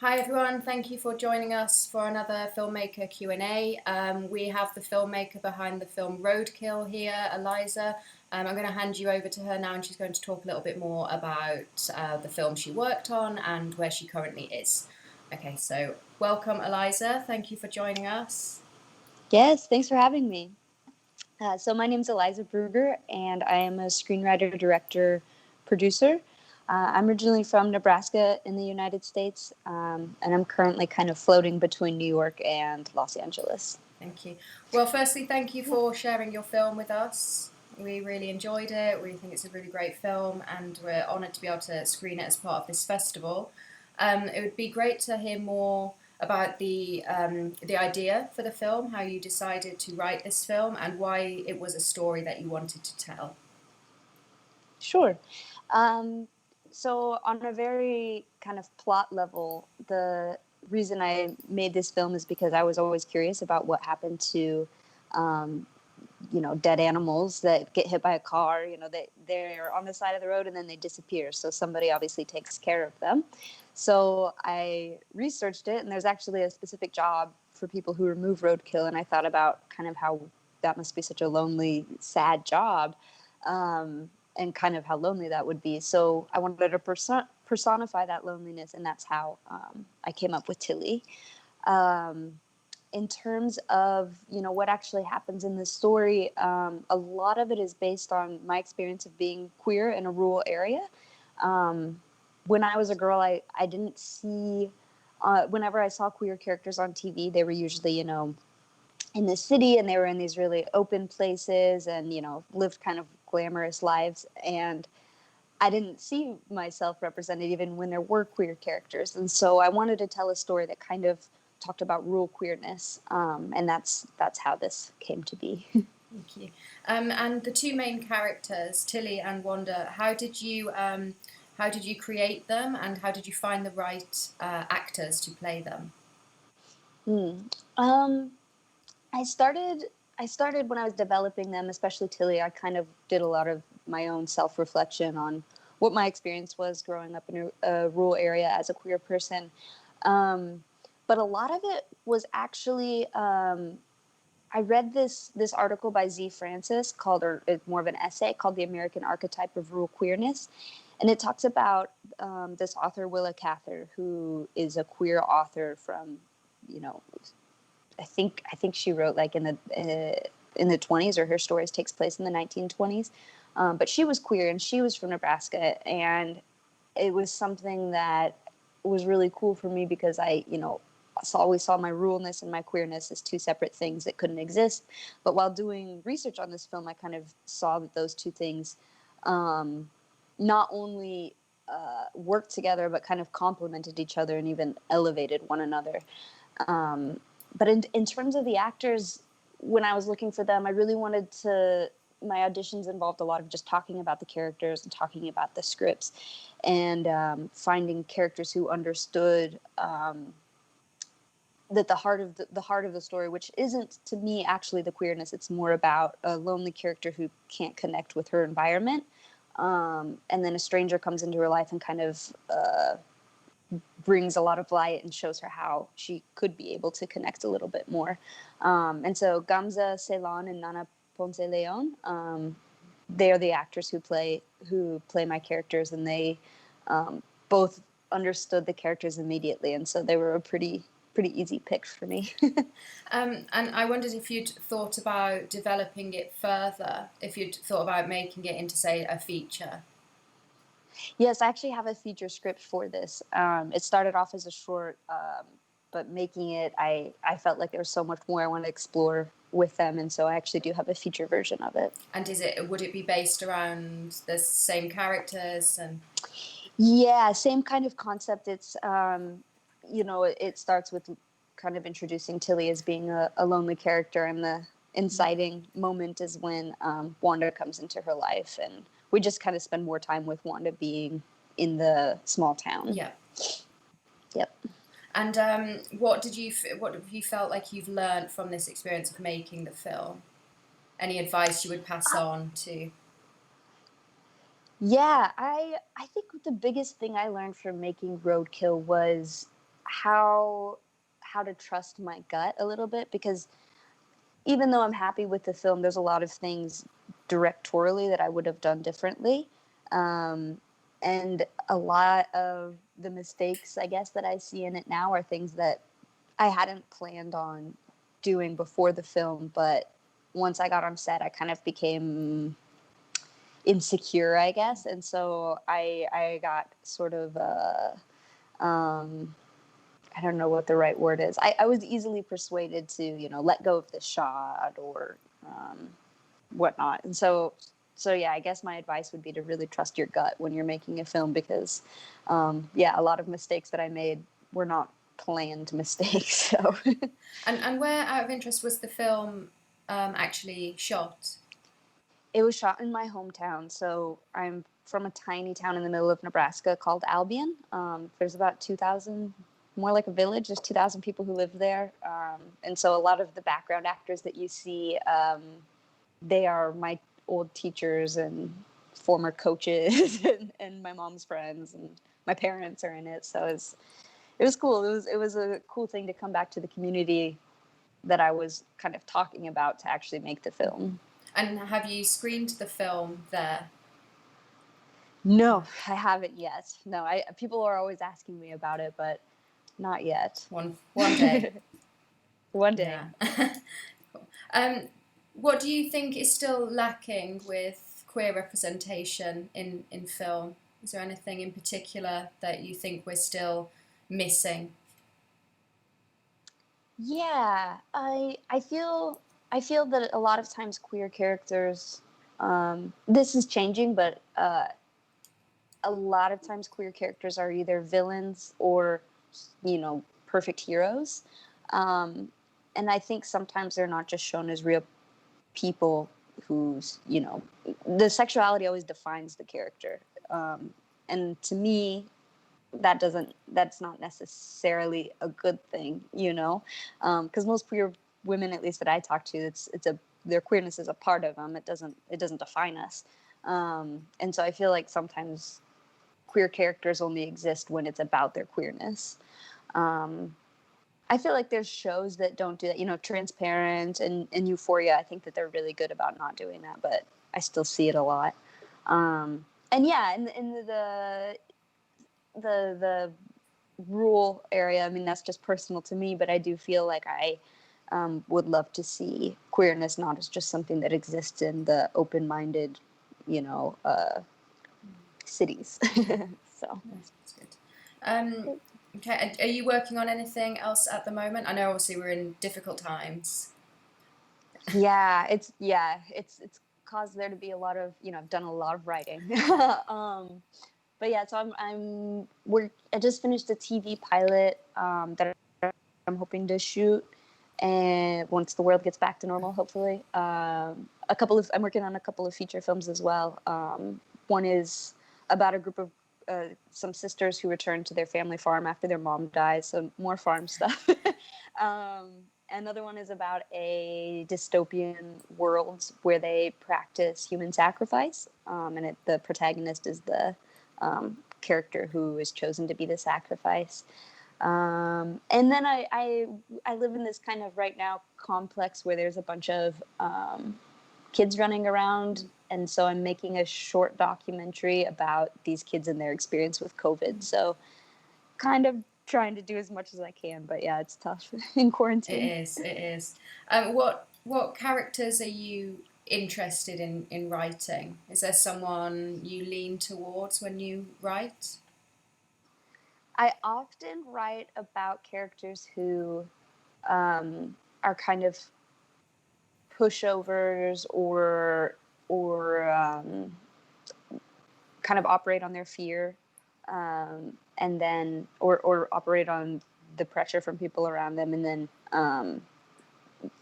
Hi everyone, thank you for joining us for another filmmaker Q&A. We have the filmmaker behind the film Roadkill here, Aliza. I'm going to hand you over to her now and she's going to talk a little bit more about the film she worked on and where she currently is. Okay, so welcome Aliza, thank you for joining us. Yes, thanks for having me. So my name is Aliza Brugger, and I am a screenwriter, director, producer. I'm originally from Nebraska in the United States, and I'm currently kind of floating between New York and Los Angeles. Thank you. Well, firstly, thank you for sharing your film with us. We really enjoyed it. We think it's a really great film, and we're honoured to be able to screen it as part of this festival. It would be great to hear more about the idea for the film, how you decided to write this film, and why it was a story that you wanted to tell. Sure. So on a very kind of plot level, the reason I made this film is because I was always curious about what happened to dead animals that get hit by a car. They're on the side of the road and then they disappear. So somebody obviously takes care of them. So I researched it, and there's actually a specific job for people who remove roadkill. And I thought about kind of how that must be such a lonely, sad job, and kind of how lonely that would be. So I wanted to personify that loneliness, and that's how I came up with Tillie. In terms of what actually happens in this story, a lot of it is based on my experience of being queer in a rural area. When I was a girl, I didn't see, whenever I saw queer characters on TV, they were usually in the city, and they were in these really open places and lived kind of glamorous lives, and I didn't see myself represented even when there were queer characters. And so I wanted to tell a story that kind of talked about rural queerness, and that's how this came to be. Thank you. And the two main characters, Tillie and Wanda, how did you create them, and how did you find the right actors to play them? I started when I was developing them, especially Tillie. I kind of did a lot of my own self-reflection on what my experience was growing up in a rural area as a queer person. But a lot of it was actually, I read this article by Z. Francis called, or it's more of an essay called "The American Archetype of Rural Queerness," and it talks about this author Willa Cather, who is a queer author from, I think she wrote like in the 20s, or her stories takes place in the 1920s. But she was queer, and she was from Nebraska, and it was something that was really cool for me because I always saw my ruralness and my queerness as two separate things that couldn't exist. But while doing research on this film, I kind of saw that those two things not only worked together, but kind of complemented each other and even elevated one another. But in terms of the actors, when I was looking for them, I really wanted to, my auditions involved a lot of just talking about the characters and talking about the scripts, and finding characters who understood that the heart of the story, which isn't to me actually the queerness, it's more about a lonely character who can't connect with her environment, and then a stranger comes into her life and kind of brings a lot of light and shows her how she could be able to connect a little bit more. And so Gamza Ceylon and Nana Ponce Leon, they are the actors who play my characters, and they both understood the characters immediately, and so they were a pretty easy pick for me. And I wondered if you'd thought about developing it further, if you'd thought about making it into, say, a feature. Yes, I actually have a feature script for this. It started off as a short, but making it, I felt like there was so much more I wanted to explore with them, and so I actually do have a feature version of it. And would it be based around the same characters? And yeah, same kind of concept. It's it starts with kind of introducing Tillie as being a lonely character, and the inciting moment is when Wanda comes into her life, and we just kind of spend more time with Wanda being in the small town. Yeah. Yep. And what have you felt like you've learned from this experience of making the film? Any advice you would pass on to? Yeah, I think the biggest thing I learned from making Roadkill was how to trust my gut a little bit, because even though I'm happy with the film, there's a lot of things directorially that I would have done differently. And a lot of the mistakes, I guess, that I see in it now are things that I hadn't planned on doing before the film, but once I got on set, I kind of became insecure, I guess. And so I got sort of, I don't know what the right word is. I was easily persuaded to, let go of the shot or whatnot. And so yeah, I guess my advice would be to really trust your gut when you're making a film, because, yeah, a lot of mistakes that I made were not planned mistakes. So, And where, out of interest, was the film actually shot? it was shot in my hometown. So I'm from a tiny town in the middle of Nebraska called Albion. There's about 2,000, more like a village. There's 2,000 people who live there. And so a lot of the background actors that you see, they are my old teachers and former coaches and my mom's friends, and my parents are in it. So it was cool. It was a cool thing to come back to the community that I was kind of talking about to actually make the film. And have you screened the film there? No, I haven't yet. No, people are always asking me about it, but not yet. One day. One day. Yeah. Cool. What do you think is still lacking with queer representation in film? Is there anything in particular that you think we're still missing? Yeah, I feel that a lot of times queer characters, this is changing, but a lot of times queer characters are either villains or, perfect heroes. And I think sometimes they're not just shown as real people whose, the sexuality always defines the character. And to me, that's not necessarily a good thing, because most queer women, at least that I talk to, their queerness is a part of them. It doesn't define us. And so I feel like sometimes queer characters only exist when it's about their queerness. I feel like there's shows that don't do that, Transparent and Euphoria. I think that they're really good about not doing that, but I still see it a lot. And yeah, in the rural area, I mean, that's just personal to me, but I do feel like I would love to see queerness not as just something that exists in the open-minded, cities. So That's good. Okay, are you working on anything else at the moment? I know obviously we're in difficult times. yeah, it's caused there to be a lot of, I've done a lot of writing. But yeah, so I just finished a TV pilot that I'm hoping to shoot, and once the world gets back to normal, hopefully. I'm working on a couple of feature films as well. One is about a group of some sisters who return to their family farm after their mom dies, so more farm stuff. Another one is about a dystopian world where they practice human sacrifice, and the protagonist is the character who is chosen to be the sacrifice. And then I live in this kind of right now complex where there's a bunch of kids running around, and so I'm making a short documentary about these kids and their experience with COVID. So kind of trying to do as much as I can, but yeah, it's tough in quarantine. It is. What characters are you interested in writing? Is there someone you lean towards when you write? I often write about characters who are kind of pushovers or kind of operate on their fear, and then or operate on the pressure from people around them, and then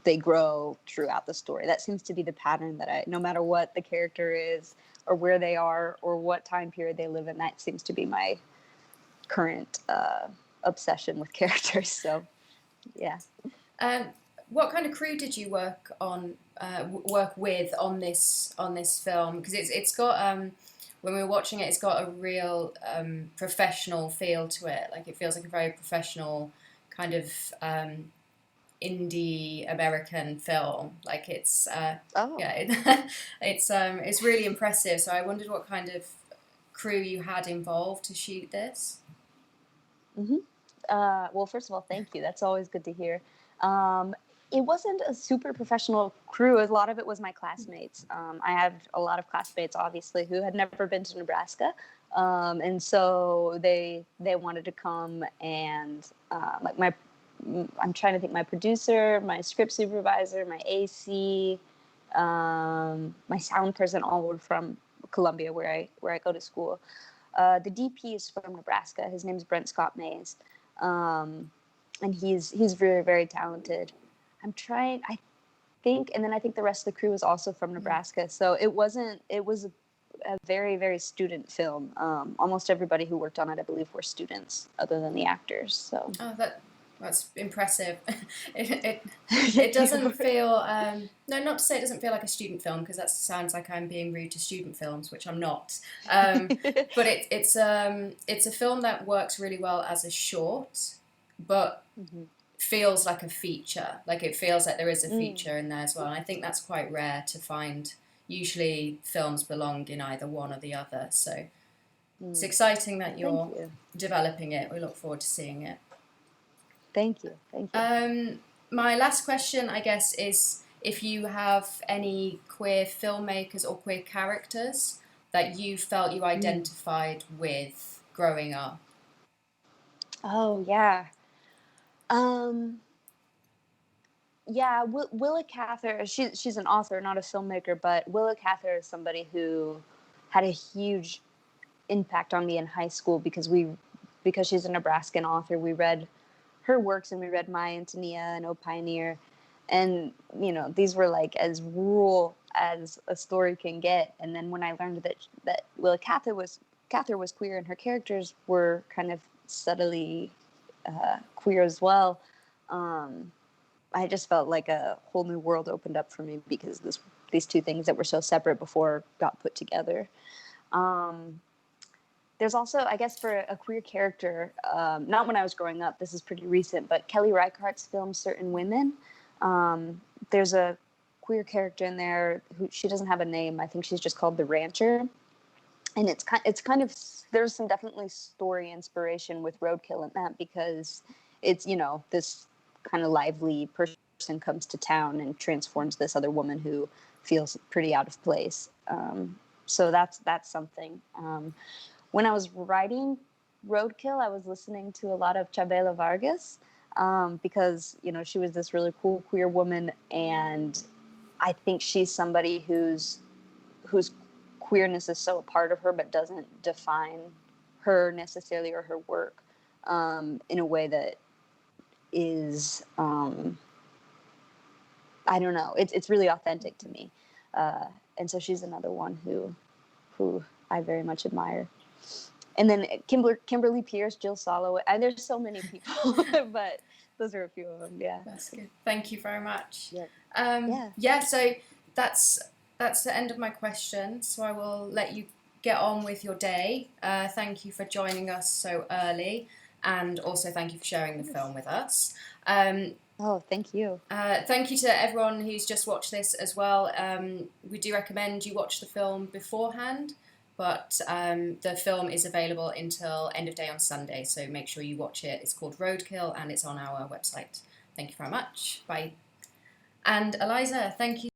they grow throughout the story. That seems to be the pattern that no matter what the character is or where they are or what time period they live in, that seems to be my current obsession with characters. So yeah. What kind of crew did you work with on this film? Because it's got when we were watching it, it's got a real professional feel to it. Like it feels like a very professional kind of indie American film. Like it's Oh. yeah, it's really impressive. So I wondered what kind of crew you had involved to shoot this. hmm well, first of all, thank you. That's always good to hear. It wasn't a super professional crew. A lot of it was my classmates. I had a lot of classmates, obviously, who had never been to Nebraska, and so they wanted to come. And like I'm trying to think, my producer, my script supervisor, my AC, my sound person, all were from Columbia, where I go to school. The DP is from Nebraska. His name is Brent Scott Mays, and he's very, very talented. I'm trying. I think, and then I think the rest of the crew is also from Nebraska. So it wasn't. It was a very, very student film. Almost everybody who worked on it, I believe, were students, other than the actors. So. Oh, that's impressive. It doesn't feel no, not to say it doesn't feel like a student film, because that sounds like I'm being rude to student films, which I'm not. But it's a film that works really well as a short, but feels like a feature. Like it feels like there is a feature in there as well. And I think that's quite rare to find. Usually films belong in either one or the other. So it's exciting that you're developing it. We look forward to seeing it. Thank you. Thank you. My last question, I guess, is if you have any queer filmmakers or queer characters that you felt you identified with growing up. Oh, yeah. Yeah, Willa Cather, she's an author, not a filmmaker, but Willa Cather is somebody who had a huge impact on me in high school because she's a Nebraskan author. We read her works, and we read My Antonia and O Pioneer, and these were like as rural as a story can get. And then when I learned that Willa Cather was queer, and her characters were kind of subtly queer as well, I just felt like a whole new world opened up for me, because these two things that were so separate before got put together. There's also, I guess, for a queer character, not when I was growing up, this is pretty recent, but Kelly Reichardt's film Certain Women. There's a queer character in there who, she doesn't have a name. I think she's just called the Rancher. And it's kind of, there's some definitely story inspiration with Roadkill in that, because it's, this kind of lively person comes to town and transforms this other woman who feels pretty out of place. So that's something. When I was writing Roadkill, I was listening to a lot of Chabela Vargas, because she was this really cool queer woman, and I think she's somebody whose queerness is so a part of her, but doesn't define her necessarily or her work in a way that is I don't know. It's really authentic to me, and so she's another one who I very much admire. And then Kimberly Pierce, Jill Soloway, and there's so many people, but those are a few of them. Yeah, that's good. Thank you very much. Yeah. Yeah. So that's the end of my questions. So I will let you get on with your day. Thank you for joining us so early, and also thank you for sharing the film with us. Oh, thank you. Thank you to everyone who's just watched this as well. We do recommend you watch the film beforehand, but the film is available until end of day on Sunday, so make sure you watch it. It's called Roadkill, and it's on our website. Thank you very much. Bye. And Aliza, thank you.